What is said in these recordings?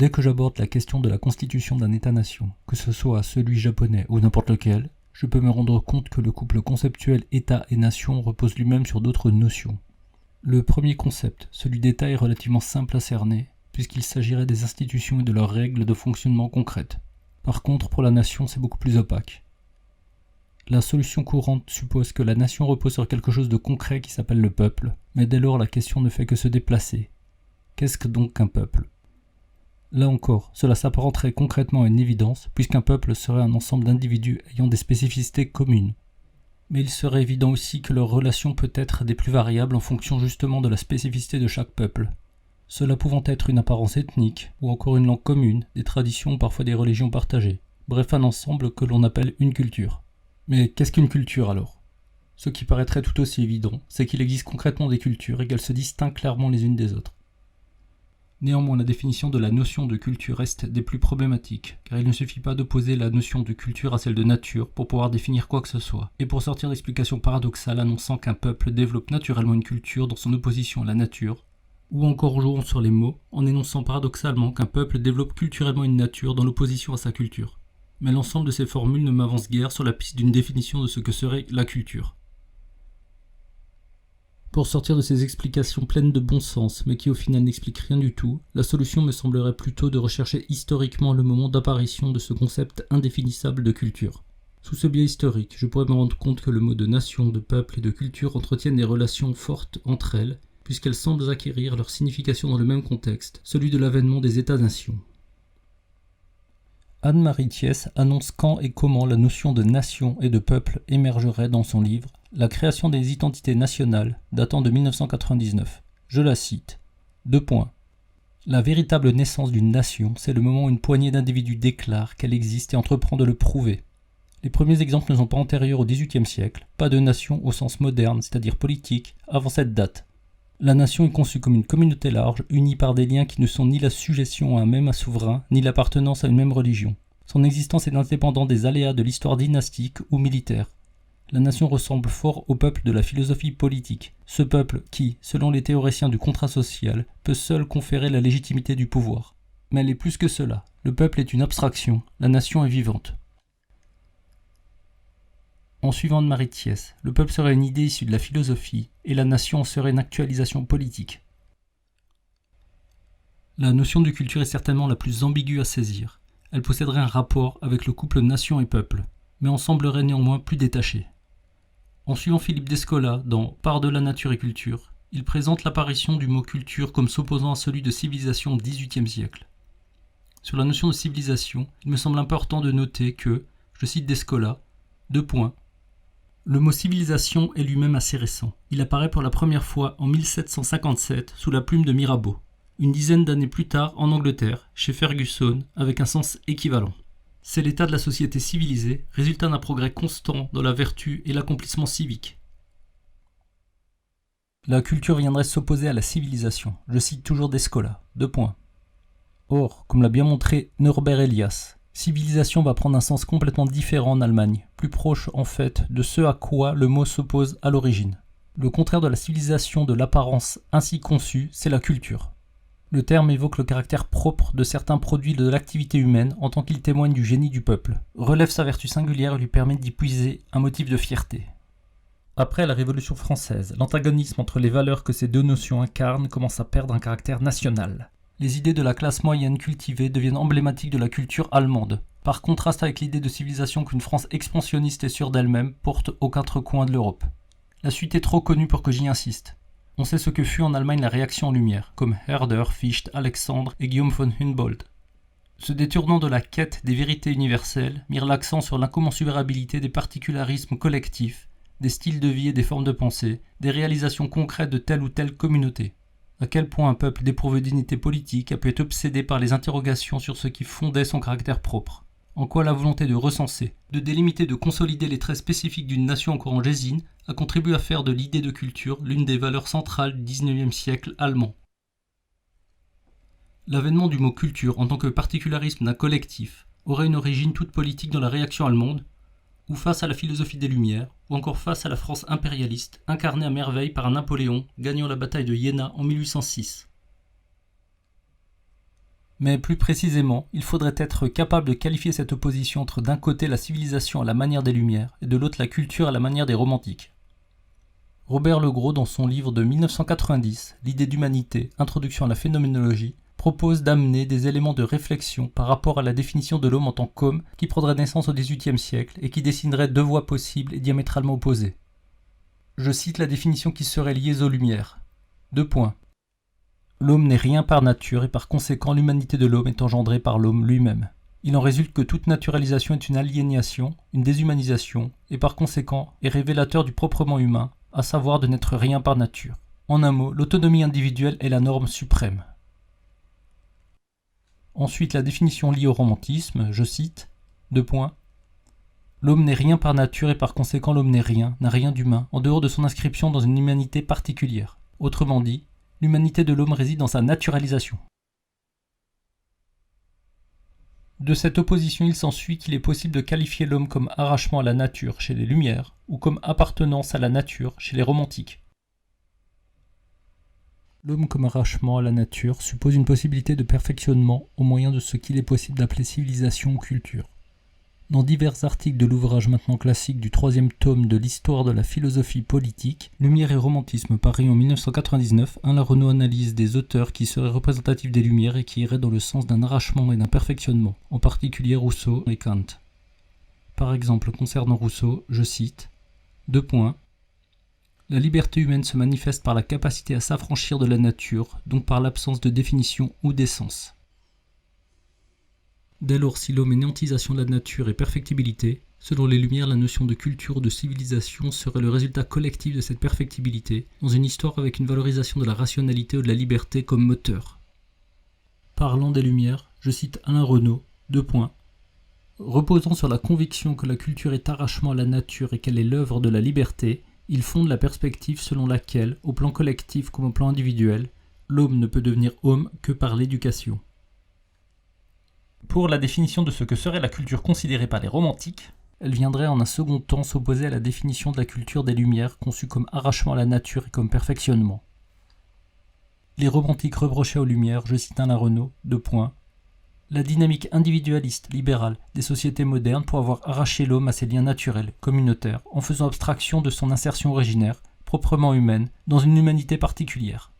Dès que j'aborde la question de la constitution d'un État-nation, que ce soit celui japonais ou n'importe lequel, je peux me rendre compte que le couple conceptuel État et nation repose lui-même sur d'autres notions. Le premier concept, celui d'État, est relativement simple à cerner, puisqu'il s'agirait des institutions et de leurs règles de fonctionnement concrètes. Par contre, pour la nation, c'est beaucoup plus opaque. La solution courante suppose que la nation repose sur quelque chose de concret qui s'appelle le peuple, mais dès lors la question ne fait que se déplacer. Qu'est-ce que donc qu'un peuple ? Là encore, cela s'apparenterait concrètement à une évidence, puisqu'un peuple serait un ensemble d'individus ayant des spécificités communes. Mais il serait évident aussi que leur relation peut être des plus variables en fonction justement de la spécificité de chaque peuple. Cela pouvant être une apparence ethnique, ou encore une langue commune, des traditions ou parfois des religions partagées. Bref, un ensemble que l'on appelle une culture. Mais qu'est-ce qu'une culture alors ? Ce qui paraîtrait tout aussi évident, c'est qu'il existe concrètement des cultures et qu'elles se distinguent clairement les unes des autres. Néanmoins, la définition de la notion de culture reste des plus problématiques, car il ne suffit pas d'opposer la notion de culture à celle de nature pour pouvoir définir quoi que ce soit, et pour sortir d'explications paradoxales annonçant qu'un peuple développe naturellement une culture dans son opposition à la nature, ou encore jouons sur les mots en énonçant paradoxalement qu'un peuple développe culturellement une nature dans l'opposition à sa culture. Mais l'ensemble de ces formules ne m'avance guère sur la piste d'une définition de ce que serait la culture. Pour sortir de ces explications pleines de bon sens, mais qui au final n'expliquent rien du tout, la solution me semblerait plutôt de rechercher historiquement le moment d'apparition de ce concept indéfinissable de culture. Sous ce biais historique, je pourrais me rendre compte que le mot de nation, de peuple et de culture entretiennent des relations fortes entre elles, puisqu'elles semblent acquérir leur signification dans le même contexte, celui de l'avènement des États-nations. Anne-Marie Thiès annonce quand et comment la notion de nation et de peuple émergerait dans son livre « La création des identités nationales » datant de 1999. Je la cite. 2 points. La véritable naissance d'une nation, c'est le moment où une poignée d'individus déclare qu'elle existe et entreprend de le prouver. Les premiers exemples ne sont pas antérieurs au XVIIIe siècle, pas de nation au sens moderne, c'est-à-dire politique, avant cette date. La nation est conçue comme une communauté large, unie par des liens qui ne sont ni la sujétion à un même souverain, ni l'appartenance à une même religion. Son existence est indépendante des aléas de l'histoire dynastique ou militaire. La nation ressemble fort au peuple de la philosophie politique, ce peuple qui, selon les théoriciens du contrat social, peut seul conférer la légitimité du pouvoir. Mais elle est plus que cela, le peuple est une abstraction, la nation est vivante. En suivant Anne-Marie Thiès, le peuple serait une idée issue de la philosophie et la nation serait une actualisation politique. La notion de culture est certainement la plus ambiguë à saisir. Elle posséderait un rapport avec le couple nation et peuple, mais en semblerait néanmoins plus détachée. En suivant Philippe Descola dans Part de la nature et culture, il présente l'apparition du mot culture comme s'opposant à celui de civilisation au XVIIIe siècle. Sur la notion de civilisation, il me semble important de noter que, je cite Descola, 2 points, le mot civilisation est lui-même assez récent. Il apparaît pour la première fois en 1757 sous la plume de Mirabeau. Une dizaine d'années plus tard en Angleterre, chez Ferguson, avec un sens équivalent. C'est l'état de la société civilisée, résultat d'un progrès constant dans la vertu et l'accomplissement civique. La culture viendrait s'opposer à la civilisation. Je cite toujours Descola. 2 points. Or, comme l'a bien montré Norbert Elias, civilisation va prendre un sens complètement différent en Allemagne, plus proche en fait de ce à quoi le mot s'oppose à l'origine. Le contraire de la civilisation de l'apparence ainsi conçue, c'est la culture. Le terme évoque le caractère propre de certains produits de l'activité humaine en tant qu'il témoigne du génie du peuple, relève sa vertu singulière et lui permet d'y puiser un motif de fierté. Après la Révolution française, l'antagonisme entre les valeurs que ces deux notions incarnent commence à perdre un caractère national. Les idées de la classe moyenne cultivée deviennent emblématiques de la culture allemande, par contraste avec l'idée de civilisation qu'une France expansionniste et sûre d'elle-même porte aux 4 coins de l'Europe. La suite est trop connue pour que j'y insiste. On sait ce que fut en Allemagne la réaction en lumière, comme Herder, Fichte, Alexandre et Guillaume von Humboldt. Se détournant de la quête des vérités universelles, mirent l'accent sur l'incommensurabilité des particularismes collectifs, des styles de vie et des formes de pensée, des réalisations concrètes de telle ou telle communauté. À quel point un peuple dépourvu d'unité politique a pu être obsédé par les interrogations sur ce qui fondait son caractère propre. En quoi la volonté de recenser, de délimiter, de consolider les traits spécifiques d'une nation encore en gésine a contribué à faire de l'idée de culture l'une des valeurs centrales du XIXe siècle allemand. L'avènement du mot culture en tant que particularisme d'un collectif aurait une origine toute politique dans la réaction allemande, ou face à la philosophie des Lumières, ou encore face à la France impérialiste, incarnée à merveille par un Napoléon gagnant la bataille de Iéna en 1806. Mais plus précisément, il faudrait être capable de qualifier cette opposition entre d'un côté la civilisation à la manière des Lumières et de l'autre la culture à la manière des romantiques. Robert Legros, dans son livre de 1990, L'idée d'humanité, Introduction à la phénoménologie, propose d'amener des éléments de réflexion par rapport à la définition de l'homme en tant qu'homme qui prendrait naissance au XVIIIe siècle et qui dessinerait deux voies possibles et diamétralement opposées. Je cite la définition qui serait liée aux Lumières. 2 points. L'homme n'est rien par nature et par conséquent l'humanité de l'homme est engendrée par l'homme lui-même. Il en résulte que toute naturalisation est une aliénation, une déshumanisation, et par conséquent est révélateur du proprement humain, à savoir de n'être rien par nature. En un mot, l'autonomie individuelle est la norme suprême. Ensuite, la définition liée au romantisme, je cite, 2 points. L'homme n'est rien par nature et par conséquent l'homme n'est rien, n'a rien d'humain, en dehors de son inscription dans une humanité particulière. Autrement dit, l'humanité de l'homme réside dans sa naturalisation. De cette opposition, il s'ensuit qu'il est possible de qualifier l'homme comme arrachement à la nature chez les Lumières ou comme appartenance à la nature chez les romantiques. L'homme comme arrachement à la nature suppose une possibilité de perfectionnement au moyen de ce qu'il est possible d'appeler civilisation ou culture. Dans divers articles de l'ouvrage maintenant classique du 3e tome de l'histoire de la philosophie politique, Lumière et romantisme paru en 1999, Alain Renaud analyse des auteurs qui seraient représentatifs des Lumières et qui iraient dans le sens d'un arrachement et d'un perfectionnement, en particulier Rousseau et Kant. Par exemple, concernant Rousseau, je cite, 2 points. La liberté humaine se manifeste par la capacité à s'affranchir de la nature, donc par l'absence de définition ou d'essence. Dès lors, si l'homme est néantisation de la nature et perfectibilité, selon les Lumières, la notion de culture ou de civilisation serait le résultat collectif de cette perfectibilité, dans une histoire avec une valorisation de la rationalité ou de la liberté comme moteur. Parlant des Lumières, je cite Alain Renaud, 2 points. Reposant sur la conviction que la culture est arrachement à la nature et qu'elle est l'œuvre de la liberté, il fonde la perspective selon laquelle, au plan collectif comme au plan individuel, l'homme ne peut devenir homme que par l'éducation. Pour la définition de ce que serait la culture considérée par les romantiques, elle viendrait en un second temps s'opposer à la définition de la culture des Lumières conçue comme arrachement à la nature et comme perfectionnement. Les romantiques reprochaient aux Lumières, je cite Alain Renaud, 2 points, la dynamique individualiste, libérale des sociétés modernes pour avoir arraché l'homme à ses liens naturels, communautaires, en faisant abstraction de son insertion originaire, proprement humaine, dans une humanité particulière.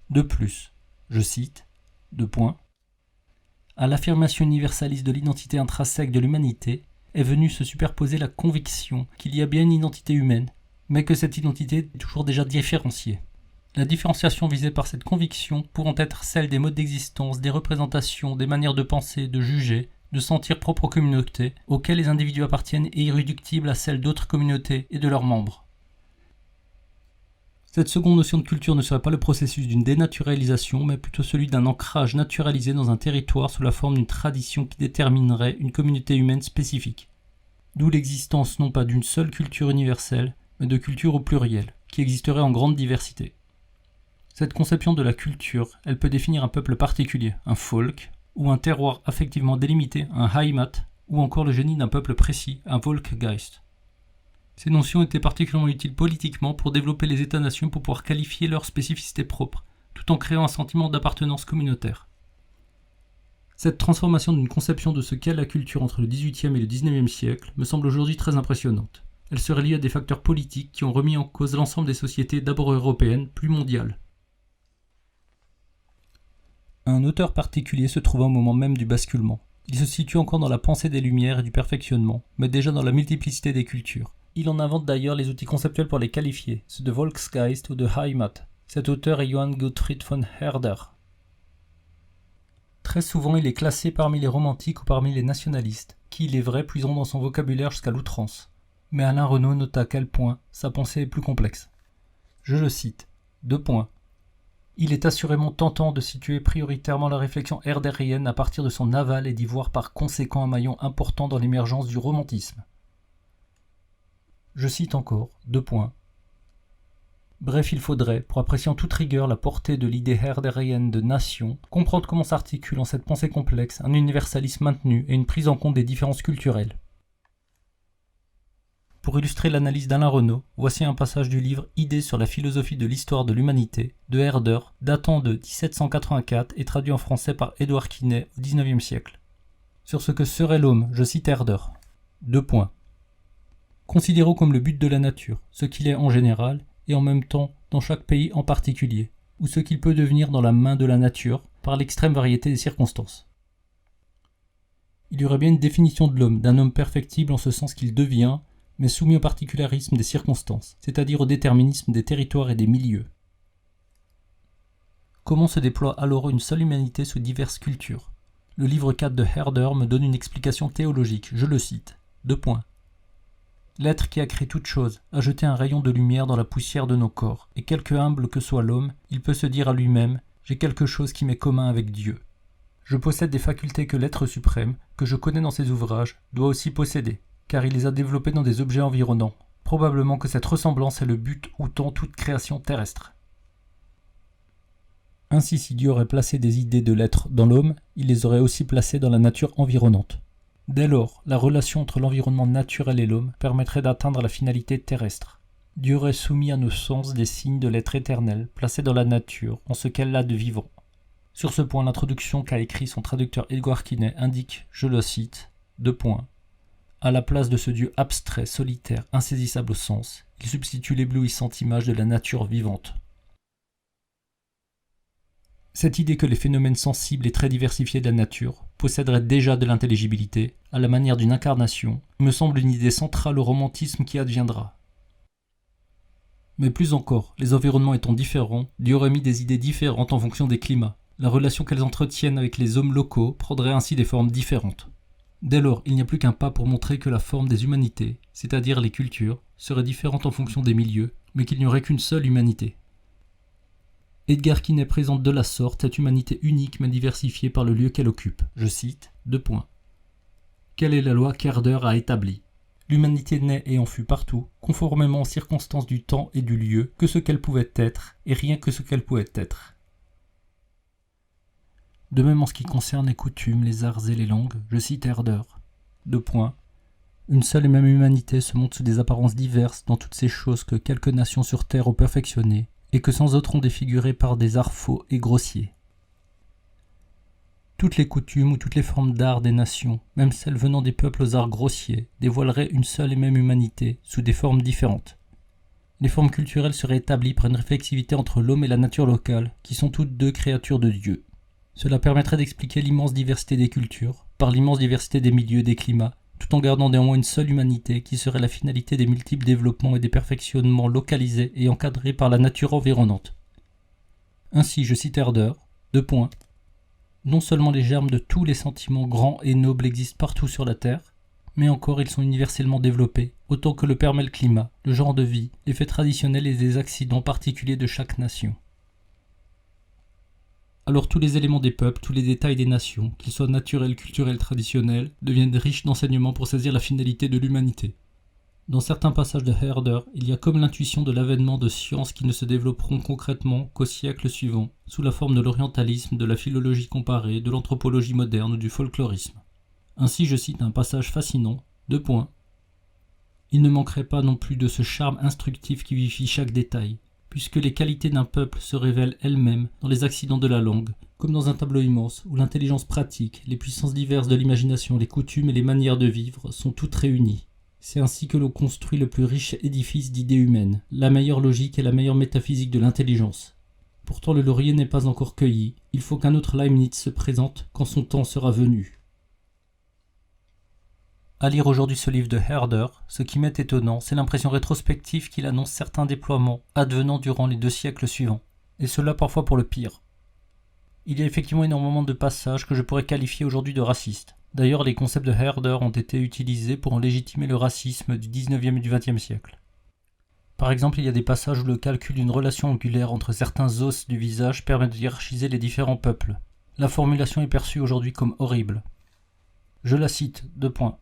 De plus, je cite, 2 points, à l'affirmation universaliste de l'identité intrinsèque de l'humanité est venue se superposer la conviction qu'il y a bien une identité humaine, mais que cette identité est toujours déjà différenciée. La différenciation visée par cette conviction pouvant être celle des modes d'existence, des représentations, des manières de penser, de juger, de sentir propres aux communautés, auxquelles les individus appartiennent est irréductible à celle d'autres communautés et de leurs membres. Cette seconde notion de culture ne serait pas le processus d'une dénaturalisation, mais plutôt celui d'un ancrage naturalisé dans un territoire sous la forme d'une tradition qui déterminerait une communauté humaine spécifique. D'où l'existence non pas d'une seule culture universelle, mais de cultures au pluriel, qui existeraient en grande diversité. Cette conception de la culture, elle peut définir un peuple particulier, un folk, ou un terroir affectivement délimité, un Heimat, ou encore le génie d'un peuple précis, un Volksgeist. Ces notions étaient particulièrement utiles politiquement pour développer les États-nations pour pouvoir qualifier leurs spécificités propres, tout en créant un sentiment d'appartenance communautaire. Cette transformation d'une conception de ce qu'est la culture entre le XVIIIe et le XIXe siècle me semble aujourd'hui très impressionnante. Elle serait liée à des facteurs politiques qui ont remis en cause l'ensemble des sociétés d'abord européennes, puis mondiales. Un auteur particulier se trouvait au moment même du basculement. Il se situe encore dans la pensée des Lumières et du perfectionnement, mais déjà dans la multiplicité des cultures. Il en invente d'ailleurs les outils conceptuels pour les qualifier, ceux de Volksgeist ou de Heimat. Cet auteur est Johann Gottfried von Herder. Très souvent, il est classé parmi les romantiques ou parmi les nationalistes, qui, il est vrai, puiseront dans son vocabulaire jusqu'à l'outrance. Mais Alain Renaud note à quel point sa pensée est plus complexe. Je le cite, 2 points. Il est assurément tentant de situer prioritairement la réflexion herdérienne à partir de son aval et d'y voir par conséquent un maillon important dans l'émergence du romantisme. Je cite encore, 2 points. Bref, il faudrait, pour apprécier en toute rigueur la portée de l'idée herdérienne de nation, comprendre comment s'articule en cette pensée complexe un universalisme maintenu et une prise en compte des différences culturelles. Pour Pour illustrer l'analyse d'Alain Renaud, voici un passage du livre « Idées sur la philosophie de l'histoire de l'humanité » de Herder, datant de 1784 et traduit en français par Édouard Quinet au XIXe siècle. Sur ce que serait l'homme, je cite Herder. 2 points. Considérons comme le but de la nature, ce qu'il est en général, et en même temps dans chaque pays en particulier, ou ce qu'il peut devenir dans la main de la nature par l'extrême variété des circonstances. Il y aurait bien une définition de l'homme, d'un homme perfectible en ce sens qu'il devient, mais soumis au particularisme des circonstances, c'est-à-dire au déterminisme des territoires et des milieux. Comment se déploie alors une seule humanité sous diverses cultures? Le livre 4 de Herder me donne une explication théologique, je le cite. 2 points. L'être qui a créé toute chose a jeté un rayon de lumière dans la poussière de nos corps, et quelque humble que soit l'homme, il peut se dire à lui-même « J'ai quelque chose qui m'est commun avec Dieu. Je possède des facultés que l'être suprême, que je connais dans ses ouvrages, doit aussi posséder, car il les a développées dans des objets environnants. Probablement que cette ressemblance est le but où tend toute création terrestre. » Ainsi, si Dieu aurait placé des idées de l'être dans l'homme, il les aurait aussi placées dans la nature environnante. Dès lors, la relation entre l'environnement naturel et l'homme permettrait d'atteindre la finalité terrestre. Dieu aurait soumis à nos sens des signes de l'être éternel, placés dans la nature, en ce qu'elle a de vivant. Sur ce point, l'introduction qu'a écrit son traducteur Édouard Quinet indique, je le cite, 2 points. À la place de ce Dieu abstrait, solitaire, insaisissable au sens, il substitue l'éblouissante image de la nature vivante. Cette idée que les phénomènes sensibles et très diversifiés de la nature posséderaient déjà de l'intelligibilité, à la manière d'une incarnation, me semble une idée centrale au romantisme qui adviendra. Mais plus encore, les environnements étant différents, Dieu aurait mis des idées différentes en fonction des climats. La relation qu'elles entretiennent avec les hommes locaux prendrait ainsi des formes différentes. Dès lors, il n'y a plus qu'un pas pour montrer que la forme des humanités, c'est-à-dire les cultures, serait différente en fonction des milieux, mais qu'il n'y aurait qu'une seule humanité. Edgar Quinet présente de la sorte cette humanité unique mais diversifiée par le lieu qu'elle occupe. Je cite, 2 points. Quelle est la loi qu'Herder a établie? L'humanité naît et en fut partout, conformément aux circonstances du temps et du lieu, que ce qu'elle pouvait être, et rien que ce qu'elle pouvait être. De même en ce qui concerne les coutumes, les arts et les langues, je cite Herder. 2 points. Une seule et même humanité se montre sous des apparences diverses dans toutes ces choses que quelques nations sur terre ont perfectionnées, et que sans autres ont défiguré par des arts faux et grossiers. Toutes les coutumes ou toutes les formes d'art des nations, même celles venant des peuples aux arts grossiers, dévoileraient une seule et même humanité, sous des formes différentes. Les formes culturelles seraient établies par une réflexivité entre l'homme et la nature locale, qui sont toutes deux créatures de Dieu. Cela permettrait d'expliquer l'immense diversité des cultures, par l'immense diversité des milieux et des climats, tout en gardant néanmoins une seule humanité qui serait la finalité des multiples développements et des perfectionnements localisés et encadrés par la nature environnante. Ainsi, je cite Herder, 2 points. Non seulement les germes de tous les sentiments grands et nobles existent partout sur la Terre, mais encore ils sont universellement développés, autant que le permet le climat, le genre de vie, les faits traditionnels et les accidents particuliers de chaque nation. Alors tous les éléments des peuples, tous les détails des nations, qu'ils soient naturels, culturels, traditionnels, deviennent riches d'enseignements pour saisir la finalité de l'humanité. Dans certains passages de Herder, il y a comme l'intuition de l'avènement de sciences qui ne se développeront concrètement qu'au siècle suivant, sous la forme de l'orientalisme, de la philologie comparée, de l'anthropologie moderne ou du folklorisme. Ainsi je cite un passage fascinant, 2 points. Il ne manquerait pas non plus de ce charme instructif qui vivifie chaque détail, puisque les qualités d'un peuple se révèlent elles-mêmes dans les accidents de la langue, comme dans un tableau immense où l'intelligence pratique, les puissances diverses de l'imagination, les coutumes et les manières de vivre sont toutes réunies. C'est ainsi que l'on construit le plus riche édifice d'idées humaines, la meilleure logique et la meilleure métaphysique de l'intelligence. Pourtant le laurier n'est pas encore cueilli, il faut qu'un autre Leibniz se présente quand son temps sera venu. À lire aujourd'hui ce livre de Herder, ce qui m'est étonnant, c'est l'impression rétrospective qu'il annonce certains déploiements advenant durant les 2 siècles suivants, et cela parfois pour le pire. Il y a effectivement énormément de passages que je pourrais qualifier aujourd'hui de racistes. D'ailleurs, les concepts de Herder ont été utilisés pour en légitimer le racisme du 19e et du 20e siècle. Par exemple, il y a des passages où le calcul d'une relation angulaire entre certains os du visage permet de hiérarchiser les différents peuples. La formulation est perçue aujourd'hui comme horrible. Je la cite, 2 points.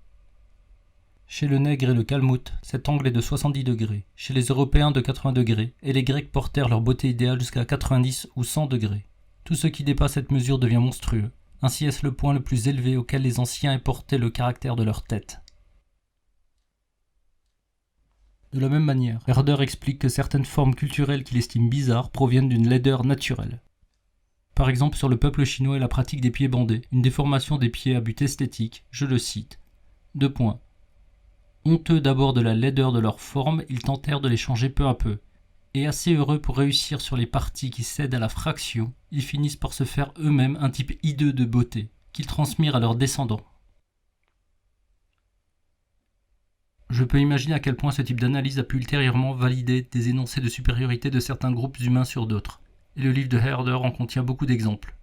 Chez le nègre et le kalmout, cet angle est de 70 degrés, chez les Européens de 80 degrés, et les Grecs portèrent leur beauté idéale jusqu'à 90 ou 100 degrés. Tout ce qui dépasse cette mesure devient monstrueux. Ainsi est-ce le point le plus élevé auquel les anciens aient porté le caractère de leur tête. De la même manière, Herder explique que certaines formes culturelles qu'il estime bizarres proviennent d'une laideur naturelle. Par exemple sur le peuple chinois et la pratique des pieds bandés, une déformation des pieds à but esthétique, je le cite. Honteux d'abord de la laideur de leur forme, ils tentèrent de les changer peu à peu. Et assez heureux pour réussir sur les parties qui cèdent à la fraction, ils finissent par se faire eux-mêmes un type hideux de beauté, qu'ils transmirent à leurs descendants. Je peux imaginer à quel point ce type d'analyse a pu ultérieurement valider des énoncés de supériorité de certains groupes humains sur d'autres, et le livre de Herder en contient beaucoup d'exemples.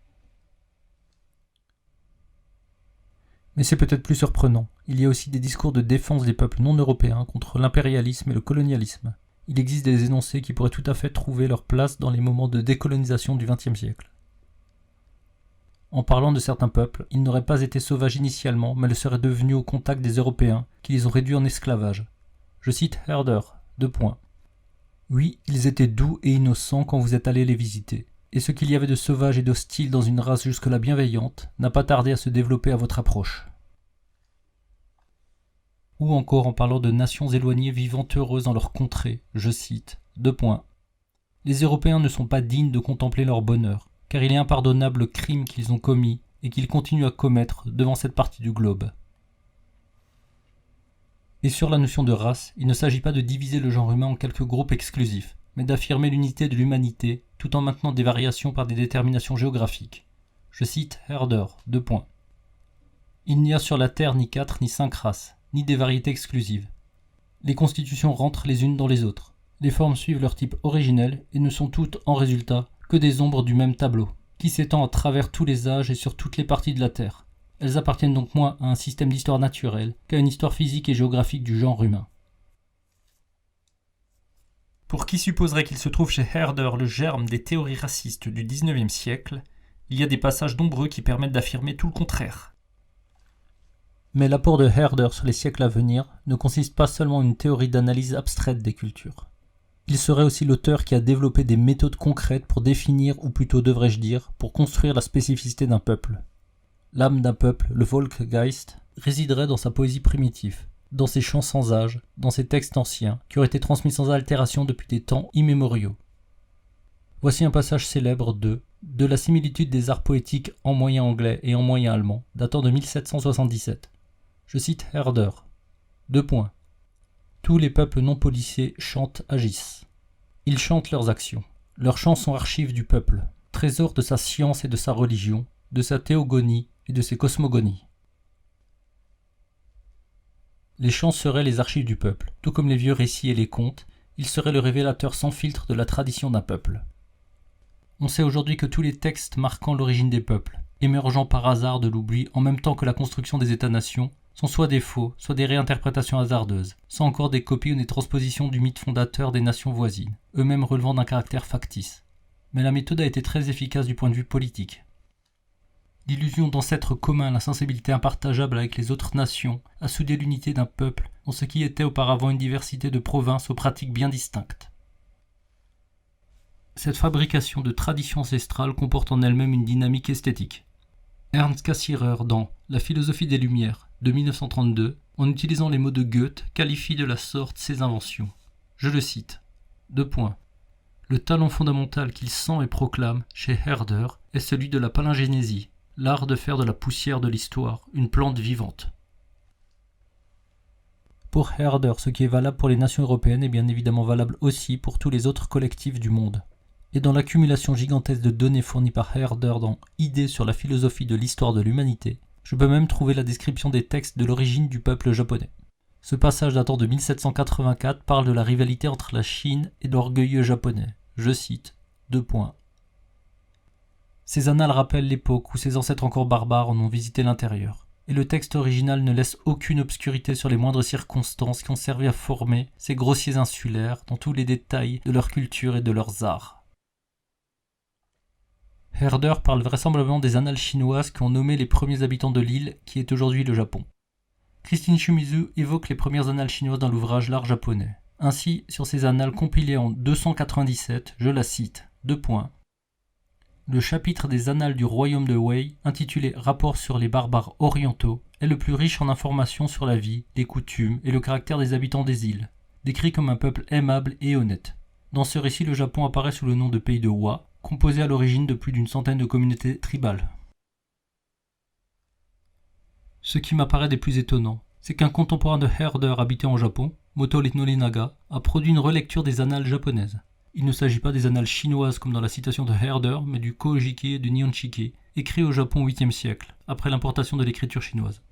Mais c'est peut-être plus surprenant, il y a aussi des discours de défense des peuples non européens contre l'impérialisme et le colonialisme. Il existe des énoncés qui pourraient tout à fait trouver leur place dans les moments de décolonisation du XXe siècle. En parlant de certains peuples, ils n'auraient pas été sauvages initialement, mais le seraient devenus au contact des Européens, qui les ont réduits en esclavage. Je cite Herder, : Oui, ils étaient doux et innocents quand vous êtes allés les visiter, et ce qu'il y avait de sauvage et d'hostile dans une race jusque-là bienveillante n'a pas tardé à se développer à votre approche. Ou encore en parlant de nations éloignées vivant heureuses dans leur contrée, je cite : Les Européens ne sont pas dignes de contempler leur bonheur, car il est impardonnable le crime qu'ils ont commis et qu'ils continuent à commettre devant cette partie du globe. Et sur la notion de race, il ne s'agit pas de diviser le genre humain en quelques groupes exclusifs, mais d'affirmer l'unité de l'humanité tout en maintenant des variations par des déterminations géographiques. Je cite Herder, : Il n'y a sur la Terre ni 4 ni 5 races, ni des variétés exclusives. Les constitutions rentrent les unes dans les autres. Les formes suivent leur type originel et ne sont toutes, en résultat, que des ombres du même tableau, qui s'étend à travers tous les âges et sur toutes les parties de la Terre. Elles appartiennent donc moins à un système d'histoire naturelle qu'à une histoire physique et géographique du genre humain. Pour qui supposerait qu'il se trouve chez Herder le germe des théories racistes du XIXe siècle, il y a des passages nombreux qui permettent d'affirmer tout le contraire. Mais l'apport de Herder sur les siècles à venir ne consiste pas seulement en une théorie d'analyse abstraite des cultures. Il serait aussi l'auteur qui a développé des méthodes concrètes pour définir, ou plutôt devrais-je dire, pour construire la spécificité d'un peuple. L'âme d'un peuple, le Volksgeist, résiderait dans sa poésie primitive, dans ses chants sans âge, dans ses textes anciens, qui auraient été transmis sans altération depuis des temps immémoriaux. Voici un passage célèbre de la similitude des arts poétiques en moyen anglais et en moyen allemand, datant de 1777. Je cite Herder, : Tous les peuples non policés chantent, agissent. Ils chantent leurs actions. Leurs chants sont archives du peuple, trésor de sa science et de sa religion, de sa théogonie et de ses cosmogonies. Les chants seraient les archives du peuple, tout comme les vieux récits et les contes, ils seraient le révélateur sans filtre de la tradition d'un peuple. On sait aujourd'hui que tous les textes marquant l'origine des peuples, émergeant par hasard de l'oubli en même temps que la construction des États-nations, sont soit des faux, soit des réinterprétations hasardeuses, sans encore des copies ou des transpositions du mythe fondateur des nations voisines, eux-mêmes relevant d'un caractère factice. Mais la méthode a été très efficace du point de vue politique. L'illusion d'ancêtre commun, la sensibilité impartageable avec les autres nations, a soudé l'unité d'un peuple dans ce qui était auparavant une diversité de provinces aux pratiques bien distinctes. Cette fabrication de traditions ancestrales comporte en elle-même une dynamique esthétique. Ernst Cassirer, dans La philosophie des Lumières de 1932, en utilisant les mots de Goethe, qualifie de la sorte ses inventions. Je le cite. : Le talent fondamental qu'il sent et proclame chez Herder est celui de la palingénésie, l'art de faire de la poussière de l'histoire une plante vivante. Pour Herder, ce qui est valable pour les nations européennes est bien évidemment valable aussi pour tous les autres collectifs du monde. Et dans l'accumulation gigantesque de données fournies par Herder dans Idées sur la philosophie de l'histoire de l'humanité, je peux même trouver la description des textes de l'origine du peuple japonais. Ce passage datant de 1784 parle de la rivalité entre la Chine et l'orgueilleux japonais. Je cite : Ces annales rappellent l'époque où ses ancêtres encore barbares en ont visité l'intérieur, et le texte original ne laisse aucune obscurité sur les moindres circonstances qui ont servi à former ces grossiers insulaires dans tous les détails de leur culture et de leurs arts. Herder parle vraisemblablement des annales chinoises qui ont nommé les premiers habitants de l'île qui est aujourd'hui le Japon. Christine Shimizu évoque les premières annales chinoises dans l'ouvrage L'art japonais. Ainsi, sur ces annales compilées en 297, je la cite, : Le chapitre des annales du royaume de Wei, intitulé Rapport sur les barbares orientaux, est le plus riche en informations sur la vie, les coutumes et le caractère des habitants des îles. décrit comme un peuple aimable et honnête. Dans ce récit, le Japon apparaît sous le nom de pays de Wa, composé à l'origine de plus d'une centaine de communautés tribales. Ce qui m'apparaît des plus étonnants, c'est qu'un contemporain de Herder habitant au Japon, Moto Norinaga, a produit une relecture des annales japonaises. Il ne s'agit pas des annales chinoises comme dans la citation de Herder, mais du Kojiki et du Nihonshiki, écrit au Japon au 8e siècle, après l'importation de l'écriture chinoise.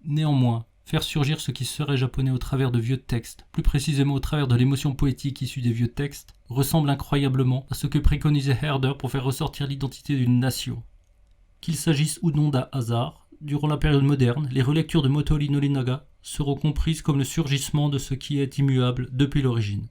Néanmoins, faire surgir ce qui serait japonais au travers de vieux textes, plus précisément au travers de l'émotion poétique issue des vieux textes, ressemble incroyablement à ce que préconisait Herder pour faire ressortir l'identité d'une nation. Qu'il s'agisse ou non d'un hasard, durant la période moderne, les relectures de Motoori Norinaga seront comprises comme le surgissement de ce qui est immuable depuis l'origine.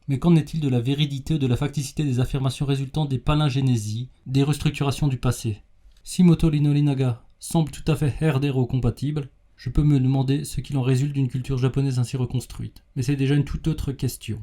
Mais qu'en est-il de la véridité ou de la facticité des affirmations résultant des palingénésies, des restructurations du passé ? Si Motoori Norinaga semble tout à fait herdéro-compatible, je peux me demander ce qu'il en résulte d'une culture japonaise ainsi reconstruite. Mais c'est déjà une toute autre question.